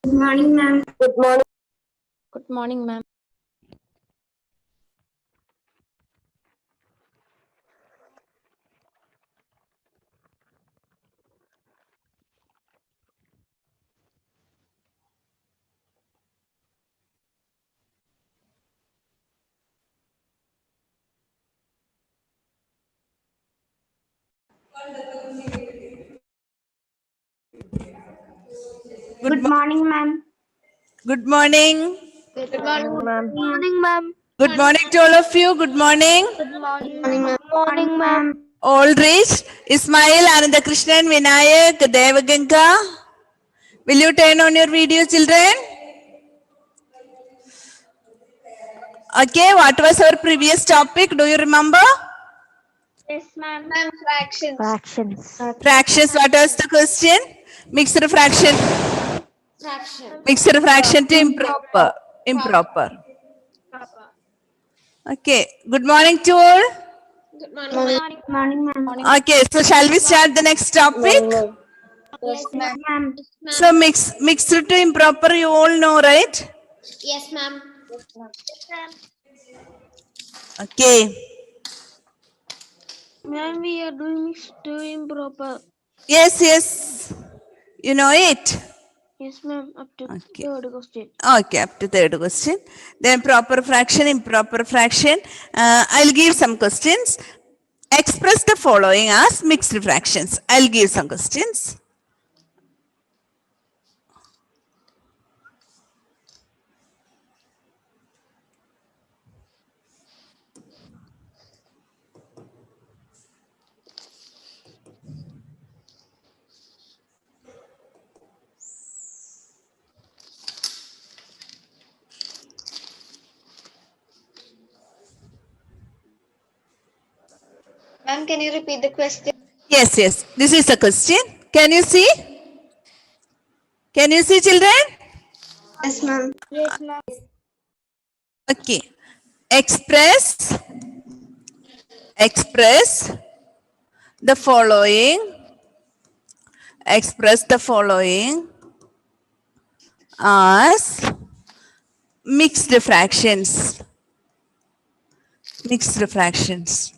Good morning, ma'am. Good morning. Good morning, ma'am. Good morning, ma'am. Good morning. Good morning, ma'am. morning, ma'am. Good morning to all of you. Good morning. Good morning, Morning, ma'am. morning, ma'am. All reached. Ismail, Anandakrishnan, Vinayak, Devaganga. Will you turn on your video, children? Okay, what was our previous topic? Do you remember? Yes, ma'am. Ma'am, fractions. Fractions. Fractions. What was the question? Mixed fraction. Fraction. Mixed fraction to improper. Improper. Okay. Good morning to all. Good morning, Morning. ma'am. Good morning, ma'am. Okay, so shall we start the next topic? Morning, ma'am. Yes, ma'am. So mixed to improper, you all know, right? Yes, ma'am. Okay. Ma'am, we are doing mixed to improper. Yes. You know it. Yes, ma'am. Up to Okay. third question. Okay, up to third question. Then proper fraction, improper fraction. I'll give some questions. Express the following as mixed fractions. I'll give some questions. Ma'am, can you repeat the question? Yes. This is a question. Can you see? Can you see, children? Yes, ma'am. Yes, ma'am. Okay. Express the following. Express the following as mixed fractions. Mixed fractions.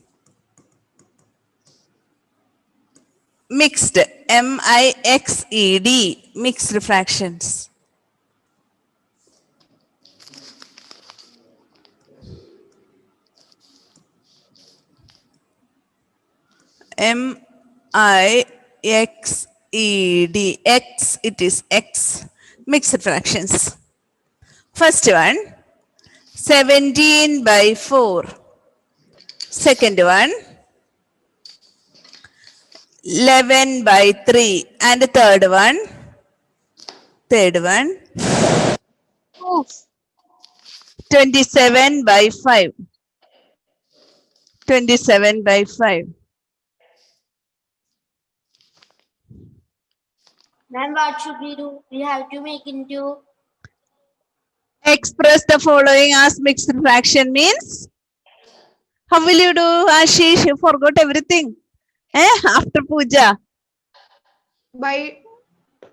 Mixed. M-I-X-E-D. Mixed fractions. M-I-X-E-D. X, it is X. Mixed fractions. First one, 17 by 4. Second one, 11 by 3. And the third one, 27 by 5. 27 by 5. Ma'am, what should we do? We have to make into. Express the following as mixed fraction means? How will you do, Ashish? You forgot everything. After puja. By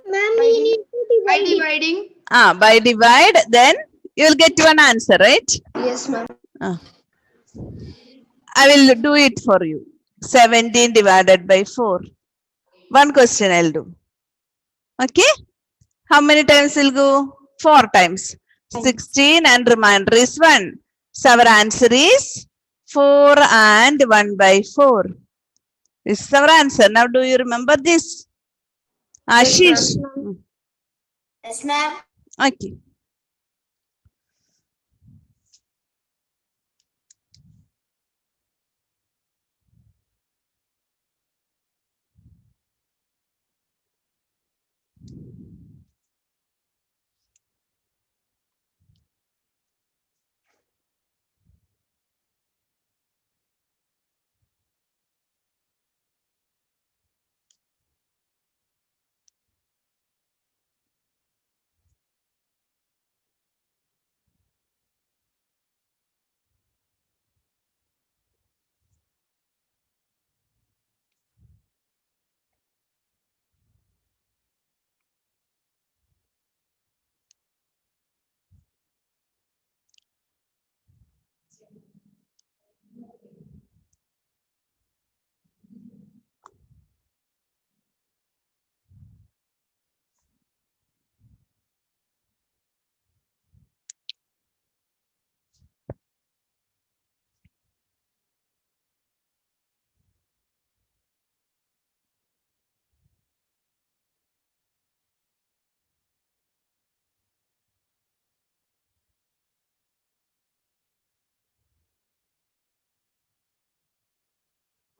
Dividing. By divide, then you will get one answer, right? yes, ma'am. I will do it for you. 17 divided by 4. One question I'll do. Okay? How many times will go? 4 times. 16 and remainder is 1. So our answer is 4 and 1 by 4. This is our answer. Now do you remember this? Ashish? Yes, ma'am. Okay.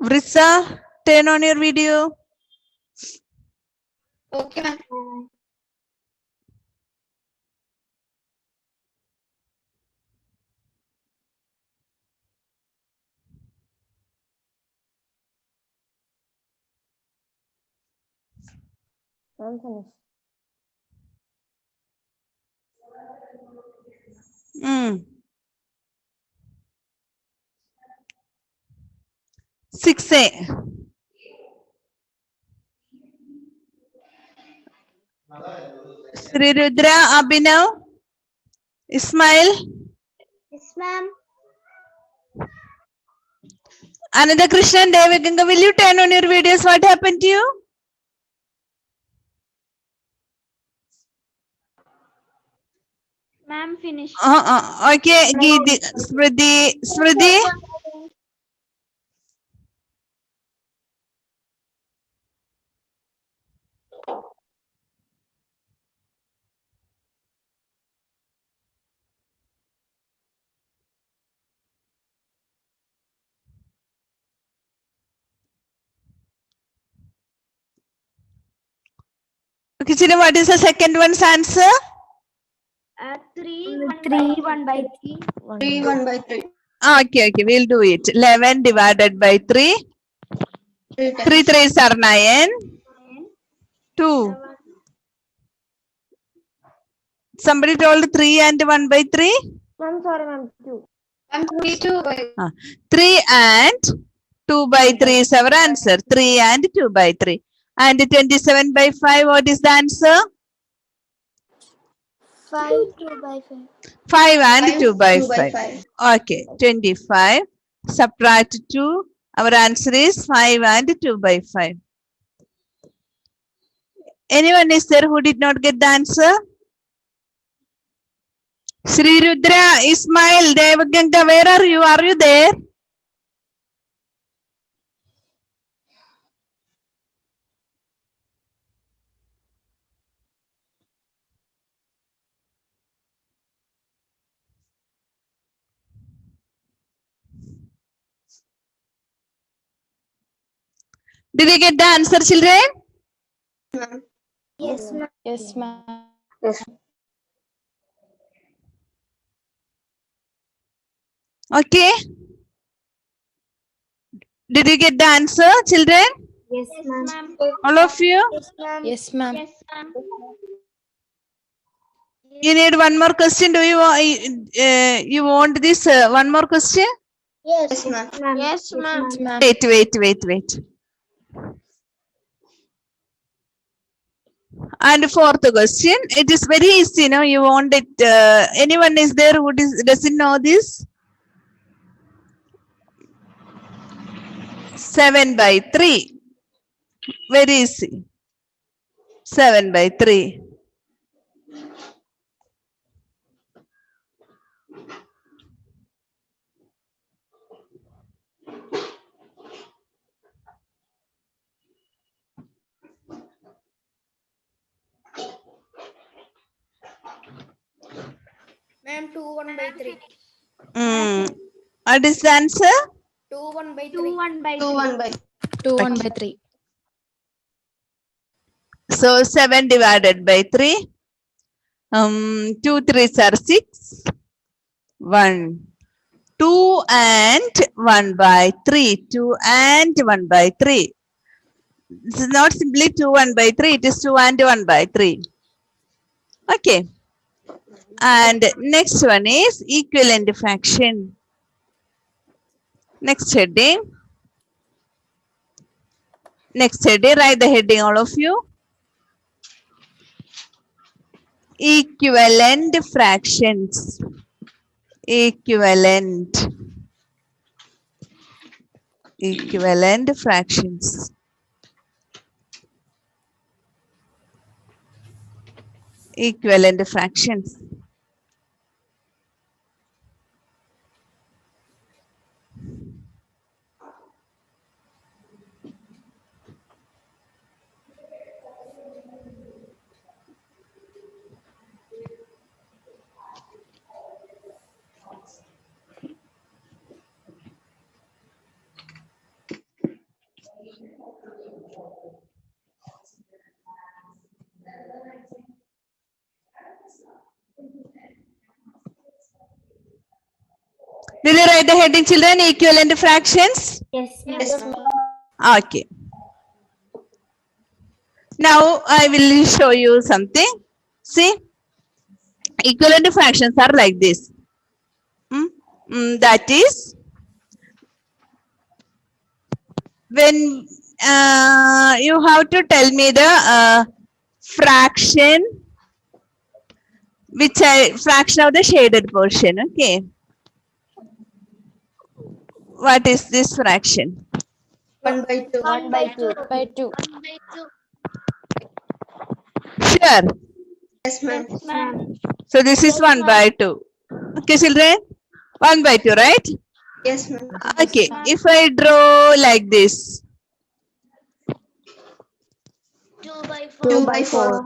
Vrissa, turn on your video. Okay, ma'am. Hmm. 6A. Sri Rudra, Abhinav, Ismail, Yes, ma'am. Ananda Krishnan, Devaganga, will you turn on your videos? What happened to you? Ma'am, finished. Okay, Geeti, Smriti. Okay, Chinu, what is the second one's answer? 3, 1 by 3. 3 1 by 3. Okay, we'll do it. 11 divided by 3. 3 3 times. 3s are 9. 2. Somebody told 3 and 1 by 3? Ma'am, sorry, ma'am. 2. I'm 22 by 3 and 2 by 3 is our answer. 3 and 2 by 3. And 27 by 5, what is the answer? 5 2 by 5. 5 and 2 by 2 by 5. 5. Okay, 25. Subtract 2. Our answer is 5 and 2 by 5. Anyone is there who did not get the answer? Sri Rudra, Ismail, Devaganga, where are you? Are you there? Did you get the answer, children? Ma'am. Yes, ma'am. Yes, ma'am. Okay. Did you get the answer, children? Yes, ma'am. All of you? Yes, ma'am. Yes, ma'am. Yes, ma'am. You need one more question. Do you you want this one more question? Yes, ma'am. ma'am. Yes, ma'am. Wait. And fourth question, it is very easy. No, you want it. Anyone is there who doesn't know this? 7 by 3. Very easy. 7 by 3. Ma'am, 2 1 by 3. What is the answer? 2 1 by 3. 2 1 by 2 1 by 2 1 by 3. So 7 divided by 3. 2 3s are 6. 1. 2 and 1 by 3. 2 and 1 by 3. This is not simply 2 1 by 3. It is 2 and 1 by 3. Okay. And next one is equivalent fraction. Next heading. Write the heading, all of you. Equivalent fractions. Equivalent fractions. Equivalent fractions. Will you write the heading, children? Equivalent fractions. Yes, Yes, ma'am. ma'am. Okay. Now I will show you something. See, equivalent fractions are like this. That is, when you have to tell me the fraction, fraction of the shaded portion. Okay. What is this fraction? 1/2. 1/2. By 2. Sure. Yes, ma'am. So this is 1/2. Okay, children? 1/2, right? Yes, ma'am. Okay. If I draw like this, 2/4.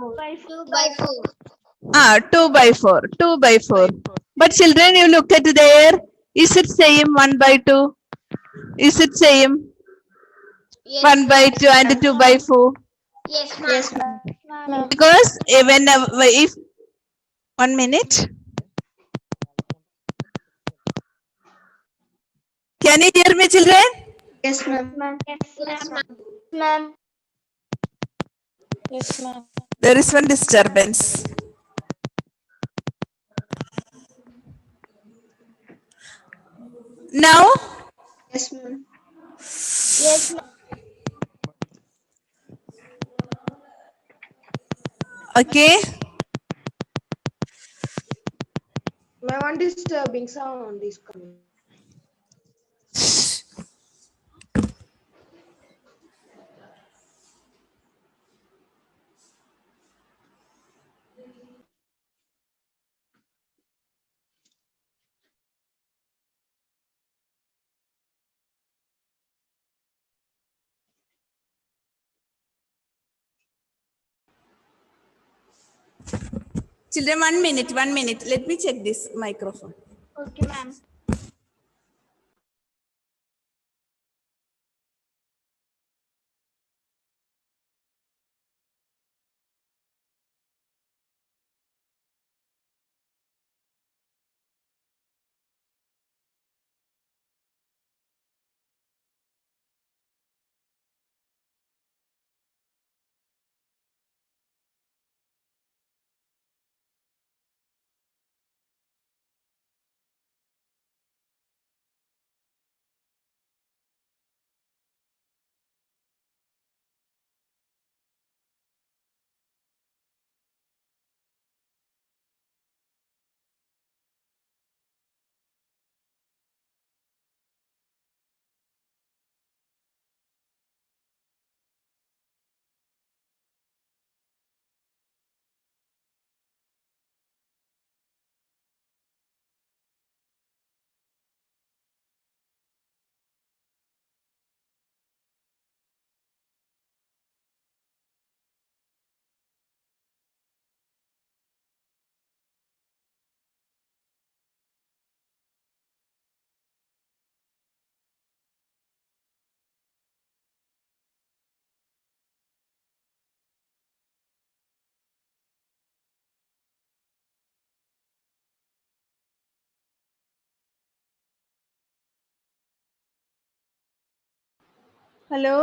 2/4. 2/4. But children, you look at there. Is it same 1/2? Is it same 1/2 and 2/4? Yes, ma'am. Because whenever, if 1 minute. Can you hear me, children? Yes, ma'am. Ma'am. Yes, ma'am. There is one disturbance. Now, Yes, ma'am. Yes, ma'am. okay. Ma'am, one disturbing sound is coming. Children, 1 minute, 1 minute. Let me check this microphone. Okay, ma'am. Hello?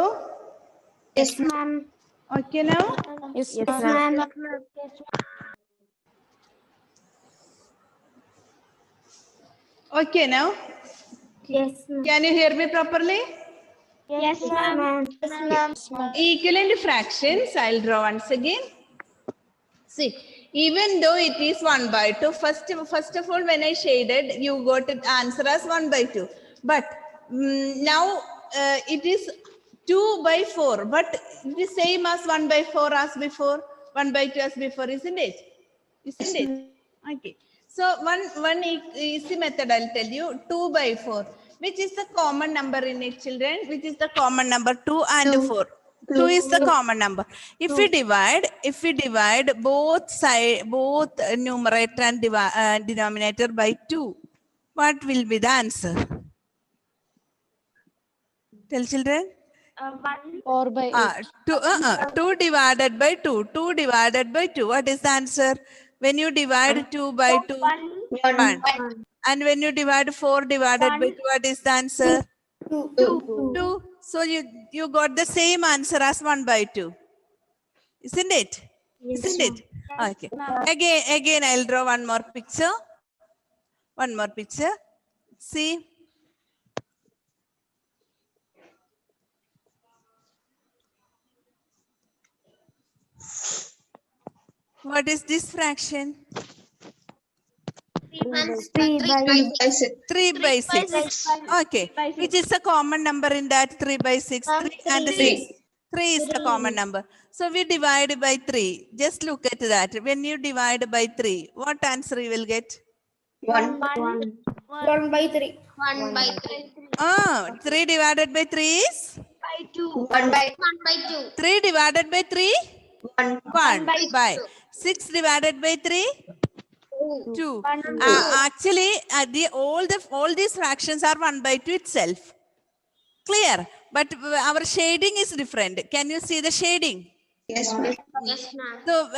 Yes, ma'am. Okay now? Yes, Yes, ma'am. ma'am. Okay now? Yes, ma'am. Can you hear me properly? Yes, ma'am. Yes, ma'am. Yes, ma'am. Equivalent fractions, I'll draw once again. See, even though it is 1/2, first of all, when I shaded, you got the answer as 1/2. But now it is 2/4, but it is same as 1/4 as before, 1/2 as before, isn't it? Isn't it? Okay. So one easy method I'll tell you, 2/4. Which is the common number in it, children? Which is the common number? 2 and 4. 2 is the common number. If we divide both numerator and denominator by 2, what will be the answer? Tell children. 4 by 8. 2 divided by 2. 2 divided by 2. What is the answer? When you divide 2 by 2, 1. And when you divide 4 divided by 2, what is the answer? 2. So you got the same answer as 1 by 2. Isn't it? Isn't it? Okay. Again, I'll draw one more picture. One more picture. See. What is this fraction? 3 by 3 by 6. Okay. Which is the common number in that 3 by 6? 3 and 6. 3 is the common number. So we divide by 3. Just look at that. When you divide by 3, what answer you will get? 1 by 3. 1 by 3. 3 divided by 3 is? 1 by 2. 3 divided by 3? 1. 1 by 6 divided by 3? 2. Actually, all these fractions are 1 by 2 itself. Clear? But our shading is different. Can you see the shading? Yes, ma'am. Yes, ma'am. So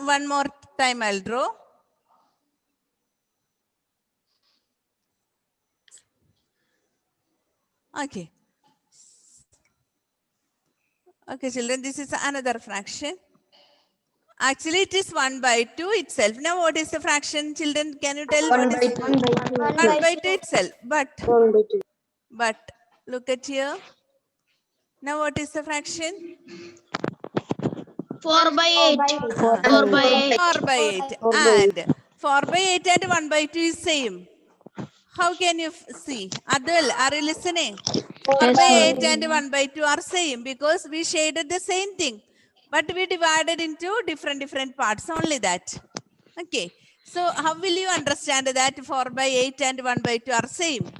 one more time I'll draw. Okay. Okay, children, this is another fraction. Actually, it is 1 by 2 itself. Now, what is the fraction, children? Can you tell? 1 what by is 2. 1 by 2 itself. But look at here. Now, what is the fraction? 4 by 8. 4 by 8. 4 by 8. And 4 by 8 and 1 by 2 is same. How can you see? Adil, are you listening? 4 by 8 and 1 by 2 are same because we shaded the same thing. But we divided into different parts, only that. Okay. So how will you understand that 4 by 8 and 1 by 2 are same?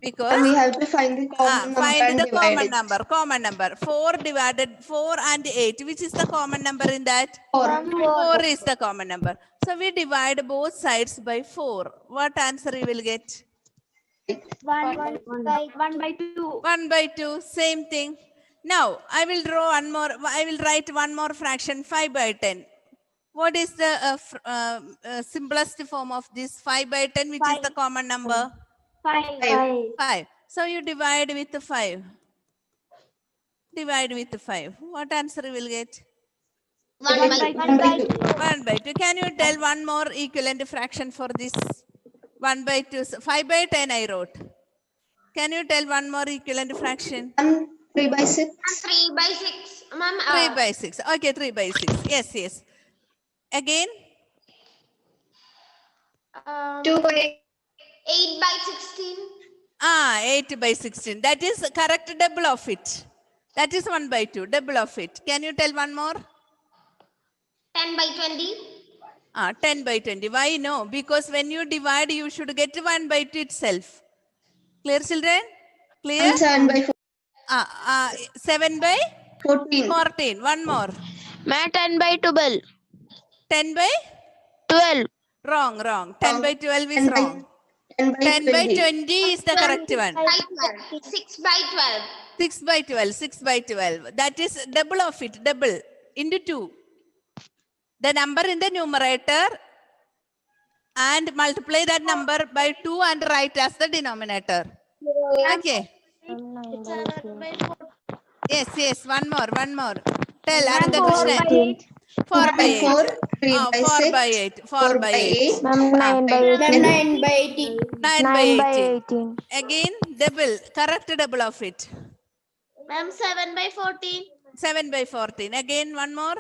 Because we have to find the common number find and the divide it. common number. 4 and 8. Which is the common number in that? 4. 4 is the common number. So we divide both sides by 4. What answer you will get? 1 by 2. 1 by 2, same thing. Now, I will write one more fraction, 5 by 10. What is the simplest form of this 5 by 10, which is the common number? 5. So you divide with 5. Divide with 5. What answer you will get? 1 by 2. 1 by 2. Can you tell one more equivalent fraction for this? 1 by 2. 5 by 10 I wrote. Can you tell one more equivalent fraction? 3 by 6. 3 by 6. Ma'am, 3 by 6. Okay, 3 by 6. Yes. Again? 2 by 8 by 16. 8 by 16. That is correct double of it. That is 1 by 2, double of it. Can you tell one more? 10 by 20. 10 by 20. Why no? Because when you divide, you should get 1 by 2 itself. Clear, children? Clear? 7 by 7 by 14. 14. One more. 10 by 12. 10 by 12. wrong. 10 by 12 is 10 by wrong. 10 by 10 by 20. 20 is the correct one. By 12. 6 by 12. 6 by 12. 6 by 12. That is double of it. Double into 2. The number in the numerator and multiply that number by 2 and write as the denominator. Okay. Yes. One more. Tell another question. 4 by 8. 4, 3 by 4 6, by 8. 4 by 8, 9 by 18. 9 by 18. 9 by 18. Again, double. Correct double of it. Ma'am, 7 by 14. 7 by 14. Again, one more.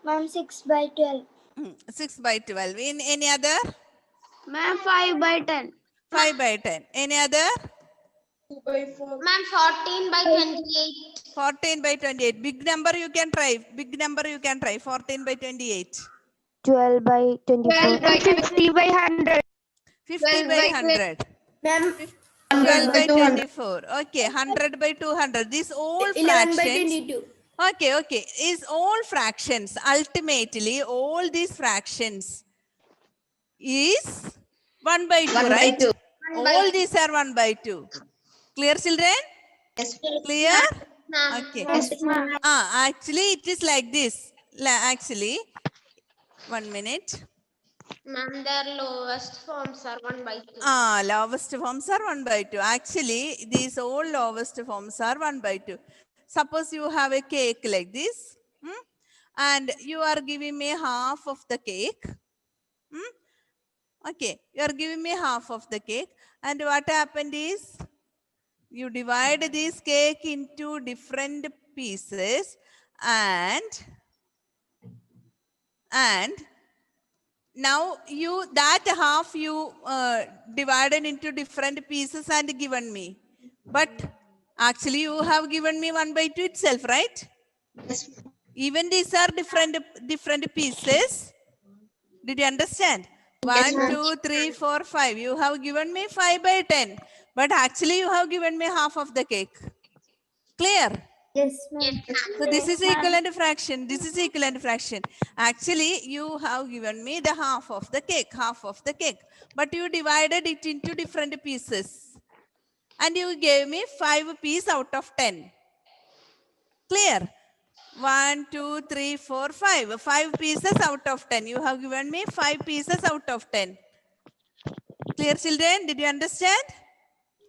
Ma'am, 6 by 12. 6 by 12. In any other? Ma'am, 5 by 10. 5 by 10. Any other? 2 by 4. Ma'am, 14 by 28. 14 by 28. Big number you can try. 14 by 28. 12 by 24. 50 by 100. 50 by 100. Ma'am, 12 by 200. 24. Okay. 100 by 200. These all 11 by fractions. 22. Okay. Is all fractions. Ultimately, all these fractions is 1 by 2, 1 by right? 2. All these are 1 by 2. Clear, children? Yes. Clear? Ma'am. Okay. Yes. Actually, it is like this. Actually, 1 minute. Ma'am, their lowest forms are 1 by 2. Lowest forms are 1 by 2. Actually, these all lowest forms are 1 by 2. Suppose you have a cake like this, and you are giving me half of the cake. Okay, you are giving me half of the cake, and what happened is you divide this cake into different pieces, and now that half you divided into different pieces and given me, but actually you have given me 1 by 2 itself, right? Even these are different pieces. Did you understand? 1, 2, 3, 4, 5. You have given me 5 by 10, but actually you have given me half of the cake. Clear? Yes, ma'am. So this is equivalent fraction. This is equivalent fraction. Actually, you have given me the half of the cake, but you divided it into different pieces, and you gave me 5 pieces out of 10. Clear? 1, 2, 3, 4, 5. 5 pieces out of 10. You have given me 5 pieces out of 10. Clear, children? Did you understand?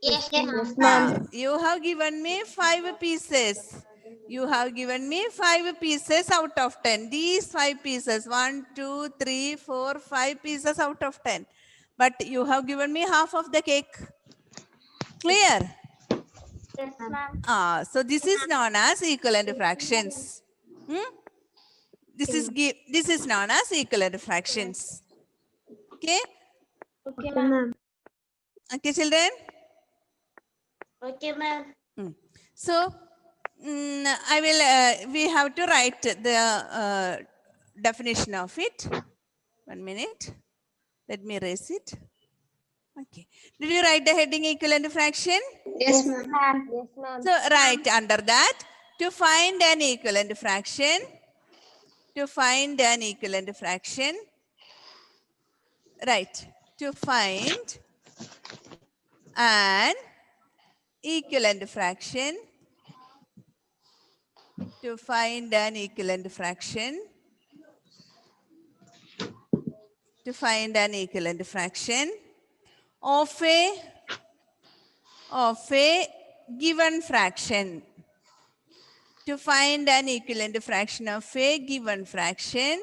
Yes, ma'am. You have given me 5 pieces. You have given me 5 pieces out of 10. These 5 pieces, 1, 2, 3, 4, 5 pieces out of 10. But you have given me half of the cake. Clear? Yes, ma'am. So this is known as equivalent fractions. This is known as equivalent fractions. Okay? Okay, ma'am. Okay, children? Okay, ma'am. So I will. We have to write the definition of it. 1 minute. Let me erase it. Okay. Did you write the heading equivalent fraction? Yes, ma'am. Yes, ma'am. So write under that, to find an equivalent fraction. To find an equivalent fraction. Right. To find an equivalent fraction. To find an equivalent fraction. To find an equivalent fraction of a given fraction. To find an equivalent fraction of a given fraction,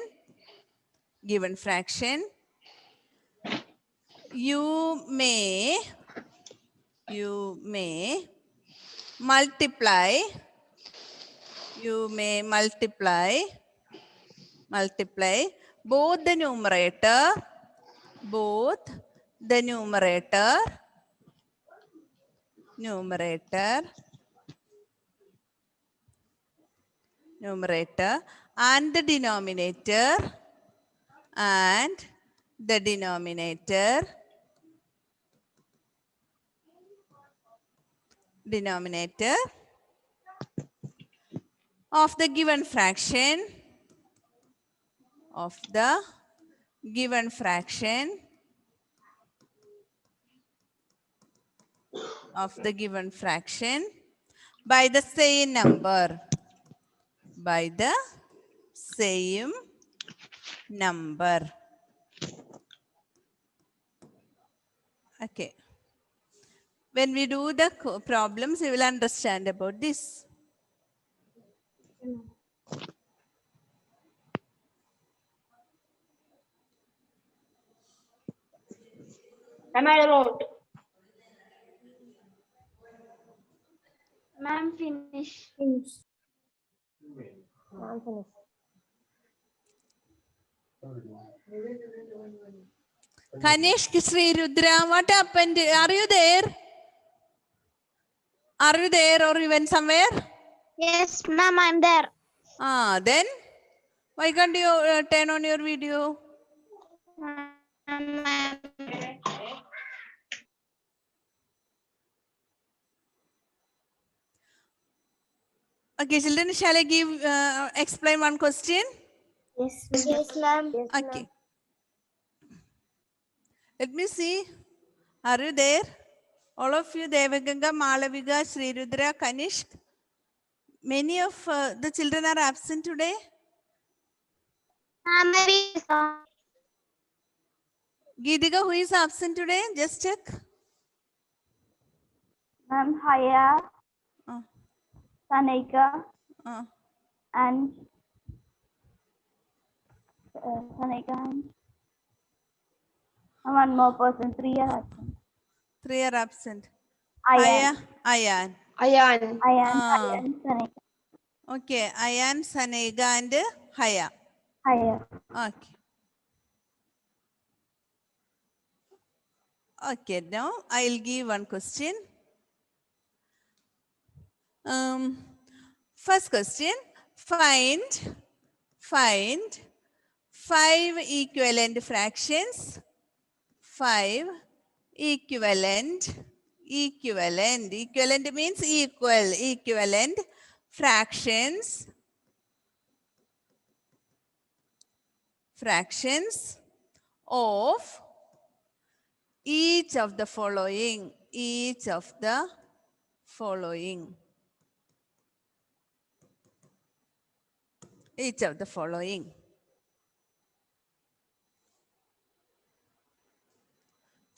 you may multiply both the numerator and the denominator of the given fraction by the same number. Okay. When we do the problems, we will understand about this. Am I wrote? Ma'am, finish. Kanishk, Sri Rudra, what happened? Are you there? Are you there or you went somewhere? Yes, ma'am, I'm there. Then why can't you turn on your video? Okay, children, shall I explain one question? Yes, ma'am. Okay. Let me see. Are you there? All of you, Devaganga, Malavika, Sri Rudra, Kanishk. Many of the children are absent today. Geetika, who is absent today? Just check. Ma'am, Haya, Uh, Sanika, uh. and Sanika and one more person. 3 are absent. 3 are absent. Ayan. Ayan. Ayan. Ah. Ayan, Sanika, Okay. Ayan, Sanega, and Haya. Haya. Okay. Okay. Now I'll give one question. First question. Find 5 equivalent fractions. 5 equivalent means equivalent fractions of each of the following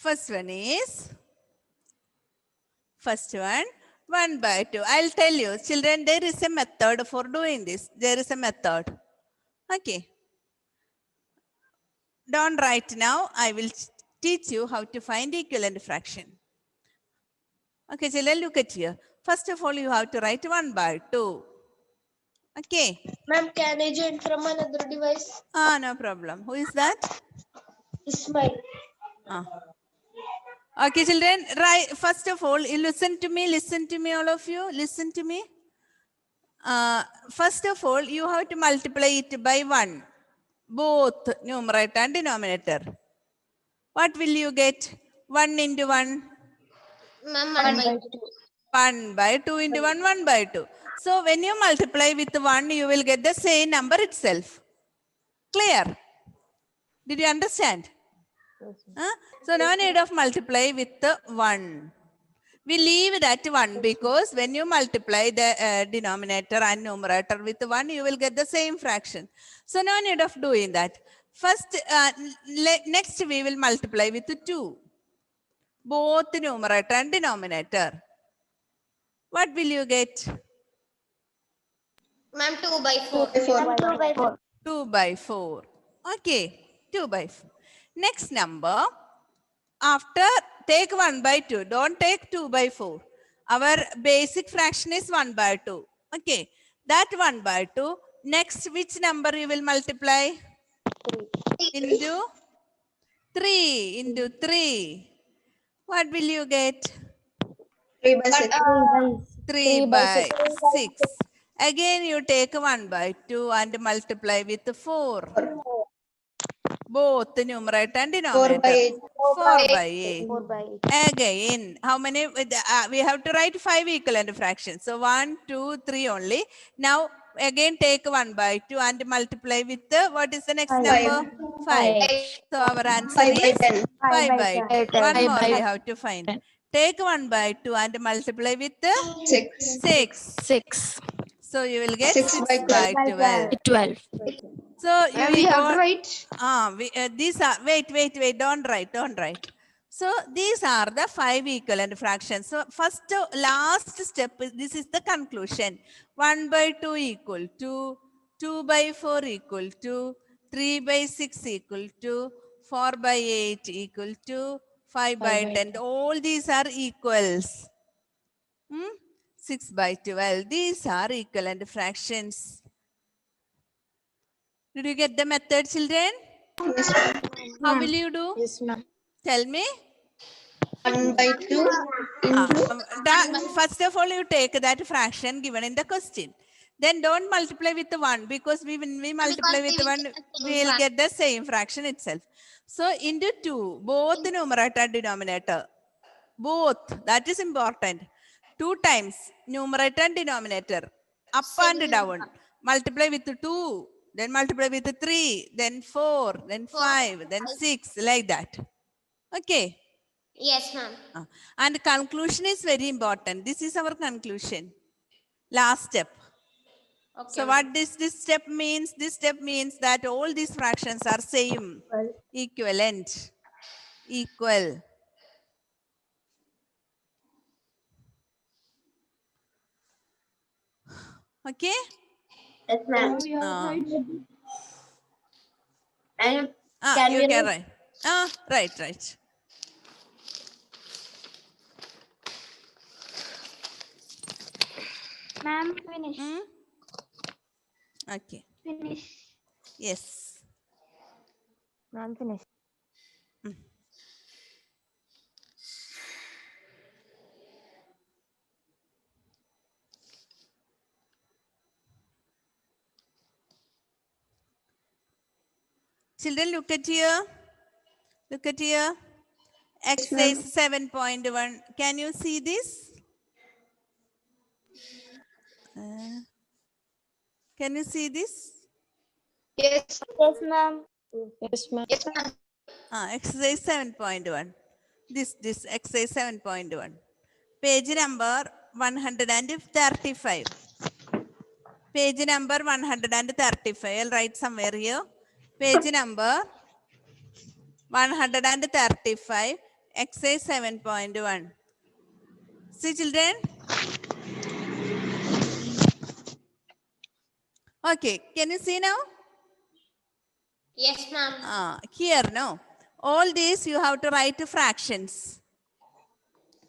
First one 1 by 2. I'll tell you, children, there is a method for doing this. There is a method. Okay. Don't write now. I will teach you how to find equivalent fraction. Okay, children, look at here. First of all, you have to write 1 by 2. Okay. Ma'am, can I join from another device? No problem. Who is that? Ismail. Okay, children, right. First of all, you listen to me, all of you. Listen to me. First of all, you have to multiply it by 1. Both numerator and denominator. What will you get? 1 into 1? Ma'am, 1 by 2. 1 by 2 into 1, 1 by 2. So when you multiply with 1, you will get the same number itself. Clear? Did you understand? So no need of multiply with 1. We leave that 1 because when you multiply the denominator and numerator with 1, you will get the same fraction. So no need of doing that. First, next we will multiply with 2. Both numerator and denominator. What will you get? Ma'am, 2 by 4. 2 by 4. 2 by 4. Okay, 2 by 4. Next number, after take 1 by 2. Don't take 2 by 4. Our basic fraction is 1 by 2. Okay, that 1 by 2. Next, which number you will multiply? 3. Into 3. Into 3. What will you get? 3 by 6. 3 by 6. Again, you take 1 by 2 and multiply with 4. Both numerator and 4 by denominator. 8. 4 by 8. 4 by 8. Again, how many? We have to write 5 equivalent fractions. So 1, 2, 3 only. Now, again take 1 by 2 and multiply with what is the next number? 5. So our answer 5 by is 10. 5 by 10. 10. One more we have to find. Take 1 by 2 and multiply with 6. 6. 6. So you will get 6 6 by by 12. 12. So Ma'am, we you have to don't, write. these are, wait, don't write. So these are the 5 equivalent fractions. So first, last step, this is the conclusion. 1 by 2 equal to 2 by 4 equal to 3 by 6 equal to 4 by 8 equal to 5 by 10. All these are equals. 6 by 12. These are equivalent fractions. Did you get the method, children? Yes, ma'am. How will you do? Yes, ma'am. Tell me. 1 by 2 into First of all, you take that fraction given in the question. Then don't multiply with 1 because when we multiply with 1, we will get the same fraction itself. So into 2, both numerator and denominator. Both, that is important. 2 times numerator and denominator. Up and down. Multiply with 2, then multiply with 3, then 4, then 5, then 6, like that. Okay. Yes, ma'am. And conclusion is very important. This is our conclusion. Last step. Okay. So what this step means? This step means that all these fractions are same, equivalent. equal. Okay? Yes, ma'am. And can You we can write? write. Right. Ma'am, finish. Hmm? Okay. Finish. Yes. Ma'am, finish. Children, look at here. Look at here. Exercise 7.1. Can you see this? Can you see this? Yes. Yes, ma'am. Yes, ma'am. Yes, ma'am. Exercise 7.1. This exercise 7.1. Page number 135. Page number 135. I'll write somewhere here. Page number 135. Exercise 7.1. See, children? Okay, can you see now? Yes, ma'am. Here, no. All these you have to write fractions.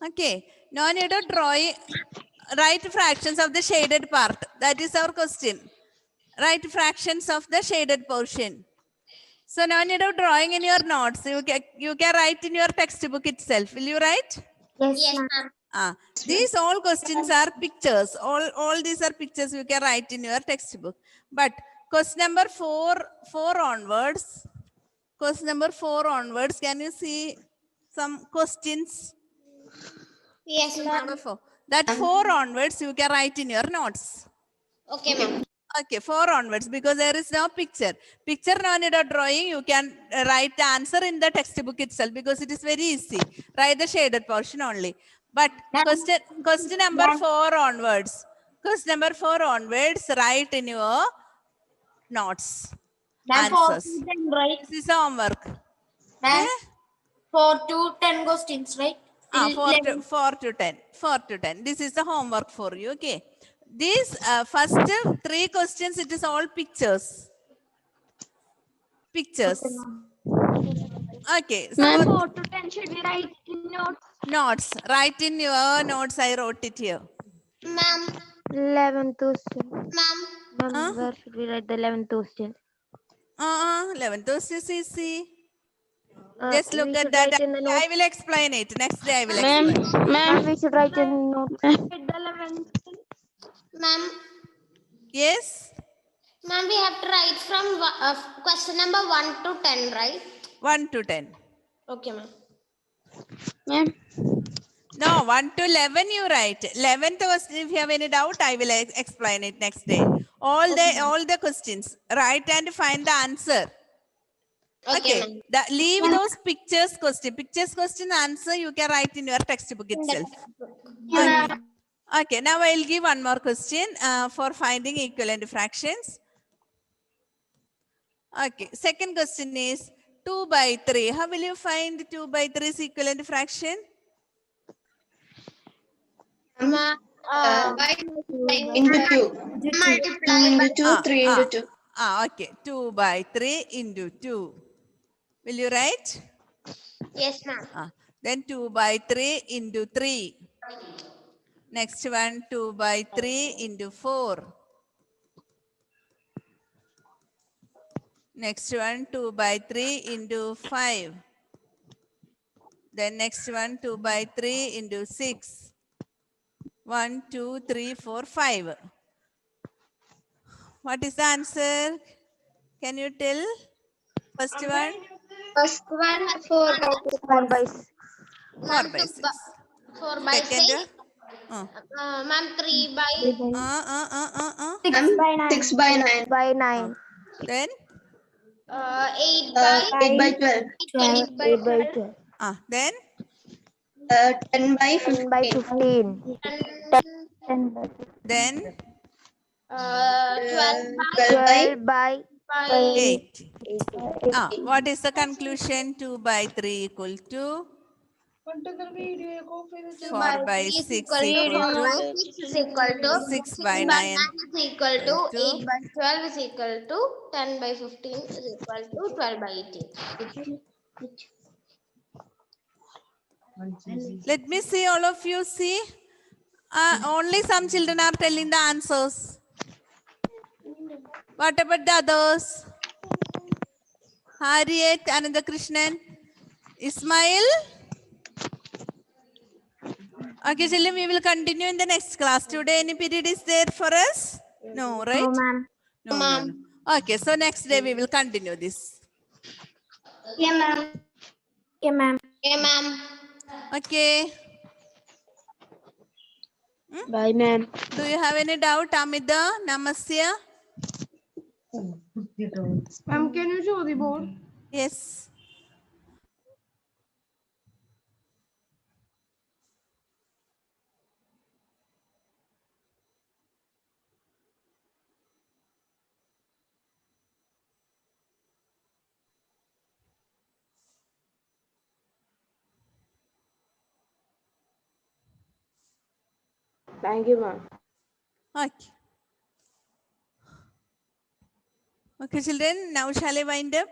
Okay. No need to write fractions of the shaded part. That is our question. Write fractions of the shaded portion. So no need of drawing in your notes. You can write in your textbook itself. Will you write? Yes, ma'am. These all questions are pictures. All these are pictures you can write in your textbook. But question number 4 onwards. Question number 4 onwards. Can you see some questions? Yes, Number ma'am. 4. That 4 onwards you can write in your notes. Okay, ma'am. Okay, 4 onwards because there is no picture. Picture no need of drawing. You can write the answer in the textbook itself because it is very easy. Write the shaded portion only. But question number 4 onwards. Question number 4 onwards, write in your notes. Ma'am, Answers. 4 to 10, right? This is homework. Ma'am, 4 to 10 questions, right? 4 to 10. 4 to 10. This is the homework for you. Okay. These first 3 questions, it is all pictures. Pictures. Okay. So 4 to 10 should we write in notes? notes. Write in your notes. I wrote it here. Ma'am. 11th question. Ma'am. Ma'am, where should we write the 11th question? 11th question is easy. Just look We at should that. write in the notes. I will explain it. Next day I will explain. Ma'am, we should write in notes. The 11th. Ma'am. Yes. Ma'am, we have to write from question number 1 to 10, right? 1 to 10. Okay, ma'am. Ma'am. No, 1 to 11 you write. 11th was, if you have any doubt, I will explain it next day. All the questions. Write and find the answer. Okay. Leave those pictures question. Pictures question answer you can write in your textbook itself. Okay. Now I'll give one more question for finding equivalent fractions. Okay. Second question is 2 by 3. How will you find 2 by 3 is equivalent fraction? By into 2. Multiply by 2, 3 into 2. Okay. 2 by 3 into 2. Will you write? Yes, ma'am. Then 2 by 3 into 3. Next one, 2 by 3 into 4. Next one, 2 by 3 into 5. Then next one, 2 by 3 into 6. 1, 2, 3, 4, 5. What is the answer? Can you tell? First one? First one, 4 by 6. 4 by 6. 4 by 6. 4 by 6. Second? Ma'am, 3 by 6 by 9. 6 by 9. By 9. Then? 8 by 8 by 12. 8 by 12. Then? 10 by 10 by 15. 15. 10 by 15. Then? 12 by 12 by 12 by 8. What is the conclusion? 2 by 3 equal to 4 by 6 equal to 6 is equal to 6 by 9 is equal to to 8 by 12 is equal to 10 by 15 is equal to 12 by 18. Let me see, all of you see. Only some children are telling the answers. What about the others? Harriet, Ananda Krishnan, Ismail. Okay, children, we will continue in the next class. Today, any period is there for us? No, right? No, no, no. Okay, so next day we will continue this. Yeah, ma'am. Okay, ma'am. Yeah, ma'am. Okay. Bye, ma'am. Do you have any doubt, Amida, Namasya? Ma'am, can you show the board? Yes. Thank you, ma'am. Okay. Okay, children, now shall I wind up?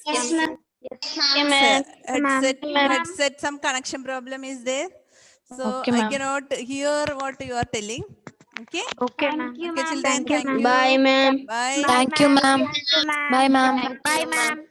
Yes, ma'am. Okay, ma'am. Headset, some connection problem is there. So Okay, I ma'am. cannot hear what you are telling. Okay. Okay, ma'am. Okay, children, thank you. Bye, ma'am. Bye. Thank you, ma'am. Bye, ma'am. Bye, ma'am.